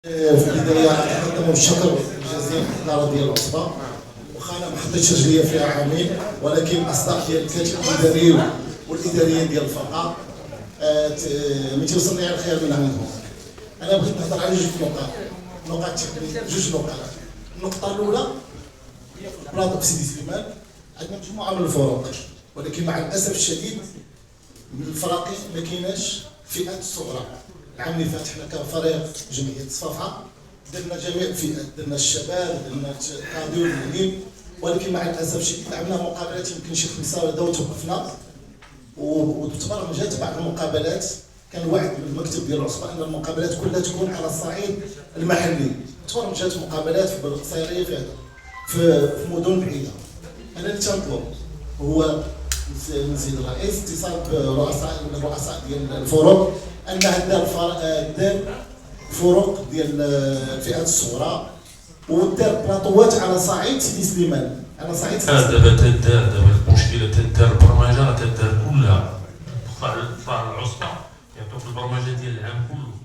في البدايه نقدم الشكر جزيل للاداره ديال العصبه، واخا انا ما حطيتش رجليا فيها عامين، ولكن الاصداء ديال الكاتب الاداري والاداريين ديال الفرقه ملي توصلني على الخير من عندهم. انا بغيت نهضر على نقاط تقنيه، جوج نقاط. النقطه الاولى هي في البلاطو في سيدي سليمان عندنا مجموعه من الفرق، ولكن مع الاسف الشديد من الفراقي ما كايناش فئات صغرى. العام اللي فات حنا كفريق جمعيه الصفحه درنا جميع الفئات، درنا الشباب، درنا القاضي والمعلم، ولكن مع الاسف الشديد عملنا مقابلات يمكن شي 5 ولا توقفنا، وتبرمجت بعض المقابلات. كان وعد من المكتب ديال العصبه ان المقابلات كلها تكون على الصعيد المحلي، تبرمجت مقابلات في القصيريه في مدن بعيده. انا اللي تنطلب هو من سيد الرئيس اتصال برؤساء ديال الفرق انها دار فروق ديال الفئات الصغرى، ودار بلاطوات على صعيد سيدي سليمان، على صعيد دابا المشكله تدار البرمجه تدار كلها. العصبه يعطوك البرمجه ديال العام كله.